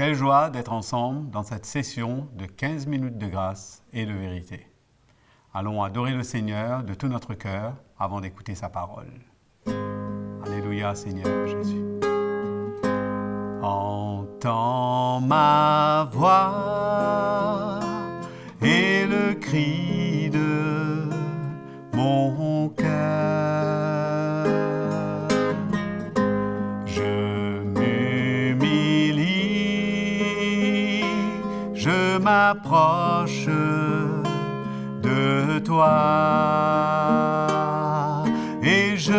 Quelle joie d'être ensemble dans cette session de 15 minutes de grâce et de vérité. Allons adorer le Seigneur de tout notre cœur avant d'écouter sa parole. Alléluia, Seigneur Jésus. Entends ma voix et le cri de mon cœur. Je m'humilie, je m'approche de toi et je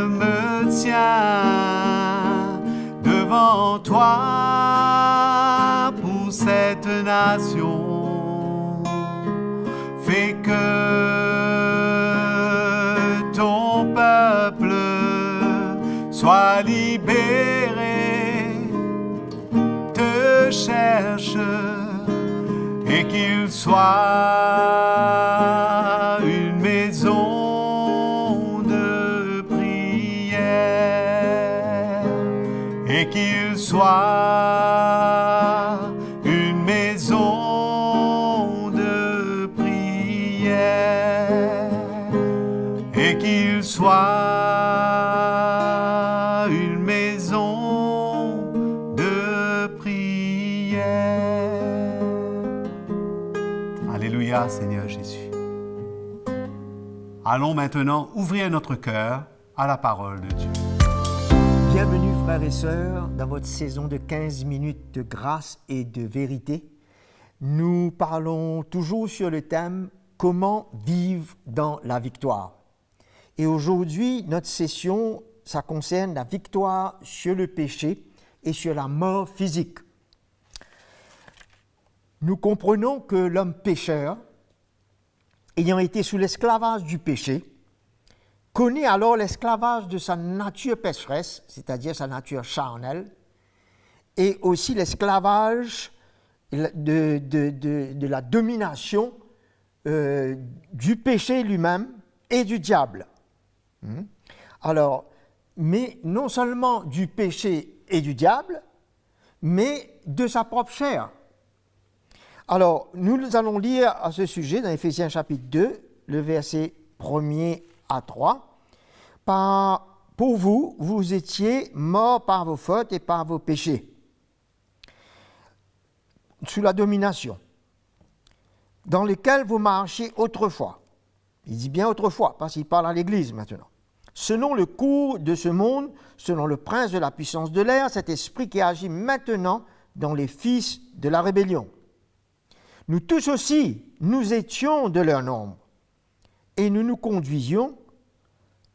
me tiens devant toi pour cette nation. Fais que ton peuple soit libéré, te cherche et qu'il soit une maison de prière, et qu'il soit une maison de prière, et qu'il soit une maison de prière. Alléluia, Seigneur Jésus. Allons maintenant ouvrir notre cœur à la parole de Dieu. Bienvenue frères et sœurs dans votre saison de 15 minutes de grâce et de vérité. Nous parlons toujours sur le thème « Comment vivre dans la victoire ». Et aujourd'hui, notre session, ça concerne la victoire sur le péché et sur la mort physique. Nous comprenons que l'homme pécheur, ayant été sous l'esclavage du péché, connaît alors l'esclavage de sa nature pécheresse, c'est-à-dire sa nature charnelle, et aussi l'esclavage de la domination du péché lui-même et du diable. Alors, mais non seulement du péché et du diable, mais de sa propre chair. Alors, nous allons lire à ce sujet dans Éphésiens chapitre 2, le verset 1er à 3. Pour vous, vous étiez morts par vos fautes et par vos péchés, sous la domination, dans lesquels vous marchiez autrefois. Il dit bien autrefois, parce qu'il parle à l'Église maintenant. Selon le cours de ce monde, selon le prince de la puissance de l'air, cet esprit qui agit maintenant dans les fils de la rébellion. Nous tous aussi, nous étions de leur nombre, et nous nous conduisions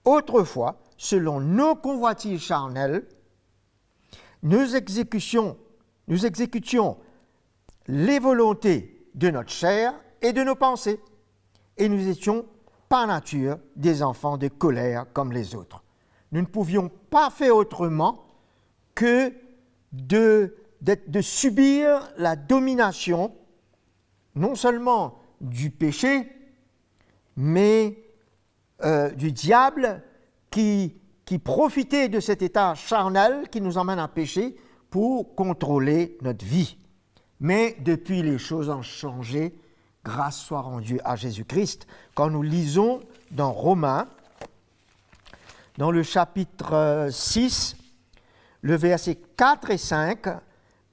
autrefois selon nos convoitises charnelles, nous exécutions les volontés de notre chair et de nos pensées, et nous étions par nature des enfants de colère comme les autres. Nous ne pouvions pas faire autrement que de subir la domination non seulement du péché, mais du diable qui profitait de cet état charnel qui nous emmène à pécher pour contrôler notre vie. Mais depuis, les choses ont changé, grâce soit rendue à Jésus-Christ. Quand nous lisons dans Romains, dans le chapitre 6, le verset 4 et 5,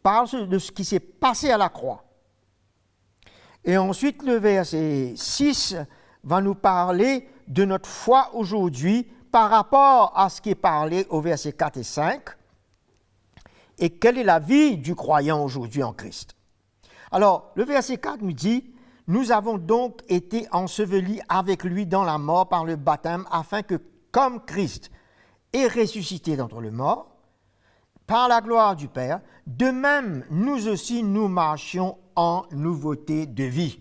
parle de ce qui s'est passé à la croix. Et ensuite, le verset 6 va nous parler de notre foi aujourd'hui par rapport à ce qui est parlé au verset 4 et 5, et quelle est la vie du croyant aujourd'hui en Christ. Alors, le verset 4 nous dit « Nous avons donc été ensevelis avec lui dans la mort par le baptême, afin que, comme Christ est ressuscité d'entre les morts, par la gloire du Père, de même nous aussi nous marchions en nouveauté de vie.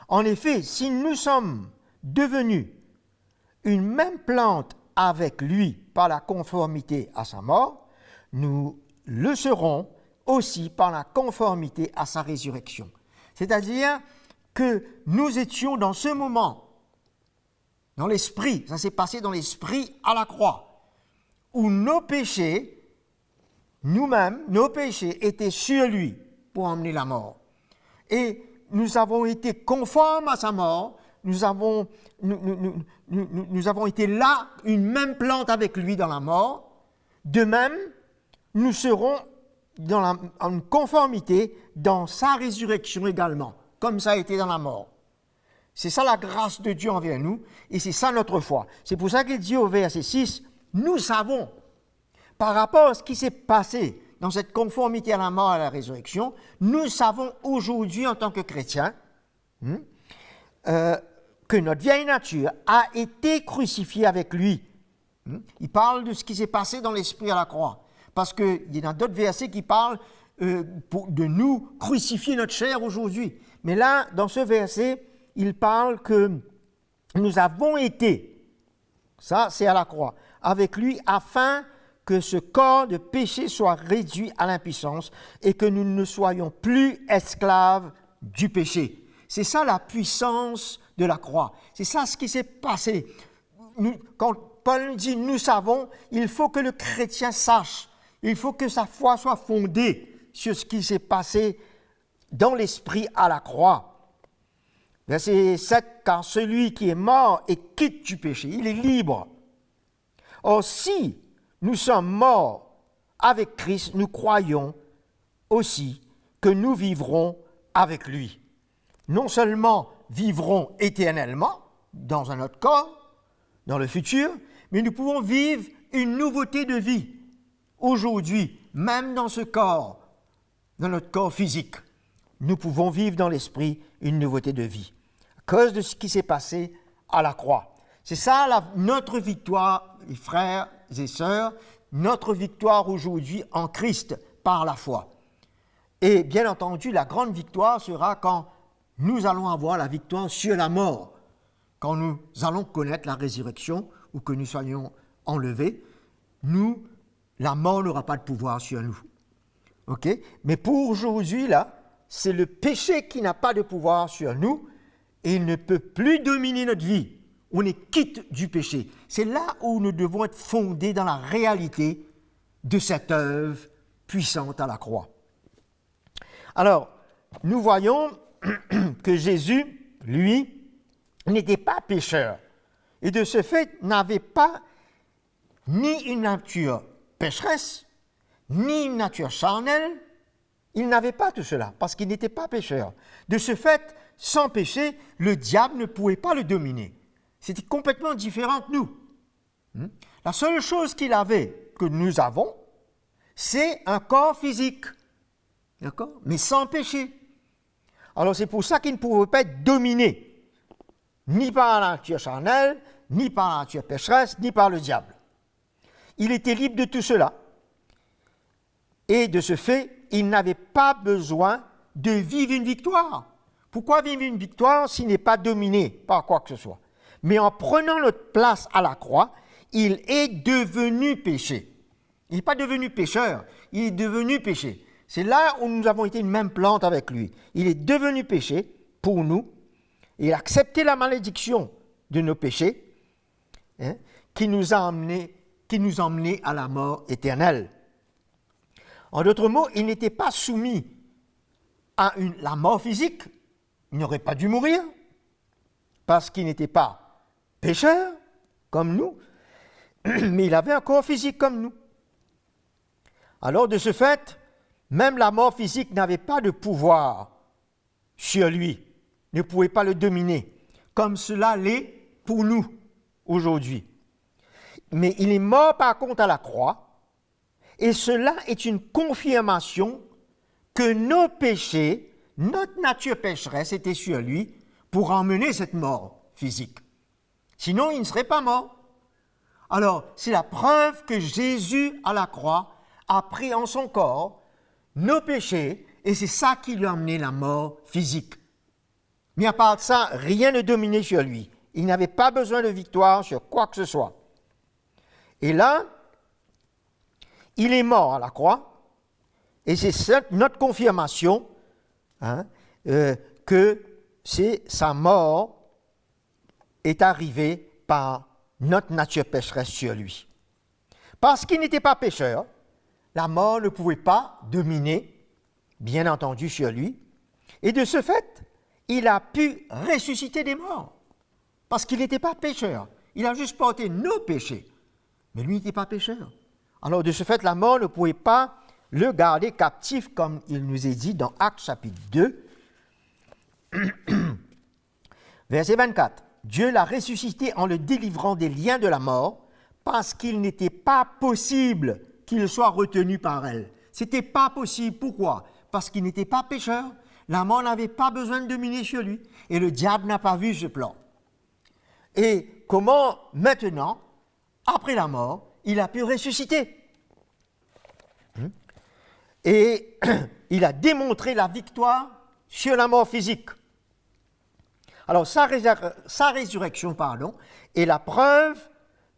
En effet, si nous sommes devenus une même plante avec lui par la conformité à sa mort, nous le serons aussi par la conformité à sa résurrection. » C'est-à-dire que nous étions dans ce moment, dans l'esprit, ça s'est passé dans l'esprit à la croix, où nos péchés nous-mêmes, nos péchés étaient sur lui pour emmener la mort. Et nous avons été conformes à sa mort, nous avons été là, une même plante avec lui dans la mort. De même, nous serons en conformité dans sa résurrection également, comme ça a été dans la mort. C'est ça la grâce de Dieu envers nous, et c'est ça notre foi. C'est pour ça qu'il dit au verset 6, nous savons, par rapport à ce qui s'est passé dans cette conformité à la mort et à la résurrection, nous savons aujourd'hui en tant que chrétiens que notre vieille nature a été crucifiée avec lui. Il parle de ce qui s'est passé dans l'esprit à la croix, parce qu'il y a d'autres versets qui parlent de nous crucifier notre chair aujourd'hui. Mais là, dans ce verset, il parle que nous avons été, ça c'est à la croix, avec lui afin que ce corps de péché soit réduit à l'impuissance et que nous ne soyons plus esclaves du péché. C'est ça la puissance de la croix. C'est ça ce qui s'est passé. Quand Paul dit « nous savons », il faut que le chrétien sache, il faut que sa foi soit fondée sur ce qui s'est passé dans l'esprit à la croix. Verset 7, « Car celui qui est mort et quitte du péché, il est libre. Or si nous sommes morts avec Christ, nous croyons aussi que nous vivrons avec lui. Non seulement vivrons éternellement dans un autre corps, dans le futur, mais nous pouvons vivre une nouveauté de vie aujourd'hui, même dans ce corps, dans notre corps physique. Nous pouvons vivre dans l'esprit une nouveauté de vie à cause de ce qui s'est passé à la croix. C'est ça notre victoire, les frères et sœurs, notre victoire aujourd'hui en Christ par la foi. Et bien entendu, la grande victoire sera quand nous allons avoir la victoire sur la mort, quand nous allons connaître la résurrection ou que nous soyons enlevés. La mort n'aura pas de pouvoir sur nous. OK? Mais pour aujourd'hui, là, c'est le péché qui n'a pas de pouvoir sur nous et il ne peut plus dominer notre vie. On est quitte du péché. C'est là où nous devons être fondés dans la réalité de cette œuvre puissante à la croix. Alors, nous voyons que Jésus, lui, n'était pas pécheur et de ce fait n'avait pas ni une nature pécheresse, ni une nature charnelle. Il n'avait pas tout cela parce qu'il n'était pas pécheur. De ce fait, sans péché, le diable ne pouvait pas le dominer. C'était complètement différent de nous. La seule chose qu'il avait, que nous avons, c'est un corps physique. D'accord? Mais sans péché. Alors c'est pour ça qu'il ne pouvait pas être dominé, ni par la nature charnelle, ni par la nature pécheresse, ni par le diable. Il était libre de tout cela. Et de ce fait, il n'avait pas besoin de vivre une victoire. Pourquoi vivre une victoire s'il n'est pas dominé par quoi que ce soit? Mais en prenant notre place à la croix, il est devenu péché. Il n'est pas devenu pécheur, il est devenu péché. C'est là où nous avons été une même plante avec lui. Il est devenu péché pour nous. Il a accepté la malédiction de nos péchés qui nous a emmenés à la mort éternelle. En d'autres mots, il n'était pas soumis à la mort physique. Il n'aurait pas dû mourir parce qu'il n'était pas pécheur comme nous, mais il avait un corps physique comme nous. Alors de ce fait, même la mort physique n'avait pas de pouvoir sur lui, ne pouvait pas le dominer, comme cela l'est pour nous aujourd'hui. Mais il est mort par contre à la croix, et cela est une confirmation que nos péchés, notre nature pécheresse était sur lui pour emmener cette mort physique. Sinon, il ne serait pas mort. Alors, c'est la preuve que Jésus, à la croix, a pris en son corps nos péchés, et c'est ça qui lui a amené la mort physique. Mais à part de ça, rien ne dominait sur lui. Il n'avait pas besoin de victoire sur quoi que ce soit. Et là, il est mort à la croix, et c'est notre confirmation que sa mort est arrivée par notre nature pécheresse sur lui. Parce qu'il n'était pas pécheur, la mort ne pouvait pas dominer, bien entendu, sur lui. Et de ce fait, il a pu ressusciter des morts. Parce qu'il n'était pas pécheur. Il a juste porté nos péchés. Mais lui n'était pas pécheur. Alors de ce fait, la mort ne pouvait pas le garder captif, comme il nous est dit dans Actes chapitre 2, verset 24. Dieu l'a ressuscité en le délivrant des liens de la mort, parce qu'il n'était pas possible qu'il soit retenu par elle. C'était pas possible. Pourquoi? Parce qu'il n'était pas pécheur. La mort n'avait pas besoin de dominer sur lui. Et le diable n'a pas vu ce plan. Et comment maintenant, après la mort, il a pu ressusciter? Et il a démontré la victoire sur la mort physique. Alors, sa résurrection, est la preuve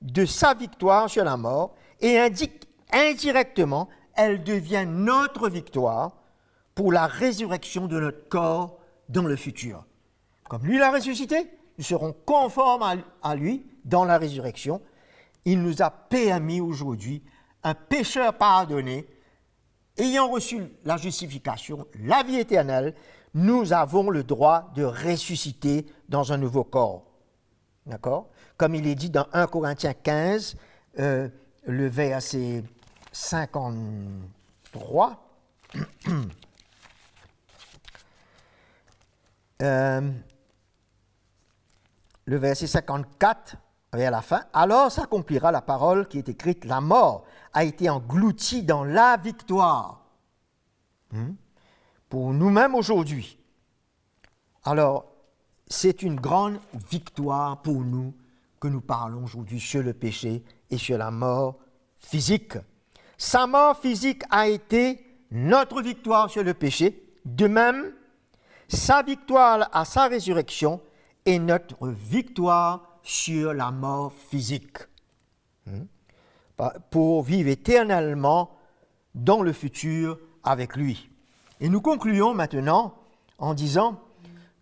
de sa victoire sur la mort et indique indirectement, elle devient notre victoire pour la résurrection de notre corps dans le futur. Comme lui l'a ressuscité, nous serons conformes à lui dans la résurrection. Il nous a permis aujourd'hui, un pécheur pardonné, ayant reçu la justification, la vie éternelle, nous avons le droit de ressusciter dans un nouveau corps. D'accord? Comme il est dit dans 1 Corinthiens 15, le verset 53. Le verset 54, vers la fin. Alors s'accomplira la parole qui est écrite, la mort a été engloutie dans la victoire. Pour nous-mêmes aujourd'hui. Alors, c'est une grande victoire pour nous que nous parlons aujourd'hui sur le péché et sur la mort physique. Sa mort physique a été notre victoire sur le péché. De même, sa victoire à sa résurrection est notre victoire sur la mort physique. Pour vivre éternellement dans le futur avec lui. Et nous concluons maintenant en disant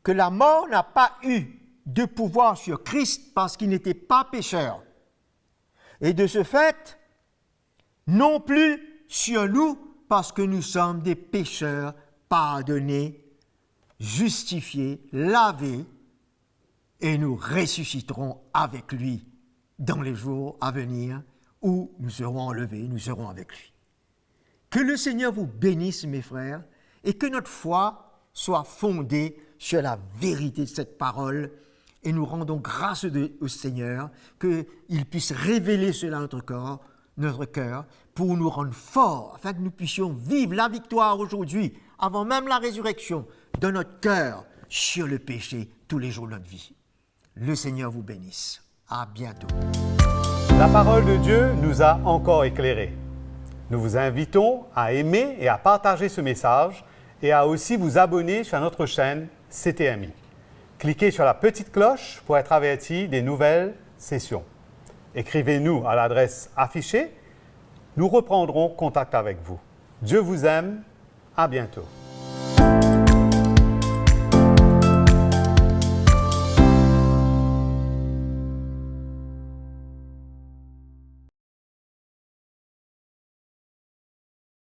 que la mort n'a pas eu de pouvoir sur Christ parce qu'il n'était pas pécheur. Et de ce fait, non plus sur nous parce que nous sommes des pécheurs pardonnés, justifiés, lavés, et nous ressusciterons avec lui dans les jours à venir où nous serons enlevés, nous serons avec lui. Que le Seigneur vous bénisse, mes frères, et que notre foi soit fondée sur la vérité de cette parole. Et nous rendons grâce au Seigneur qu'il puisse révéler cela à notre cœur, pour nous rendre forts, afin que nous puissions vivre la victoire aujourd'hui, avant même la résurrection, de notre cœur sur le péché tous les jours de notre vie. Le Seigneur vous bénisse. À bientôt. La parole de Dieu nous a encore éclairés. Nous vous invitons à aimer et à partager ce message et à aussi vous abonner sur notre chaîne CTMI. Cliquez sur la petite cloche pour être averti des nouvelles sessions. Écrivez-nous à l'adresse affichée. Nous reprendrons contact avec vous. Dieu vous aime. À bientôt.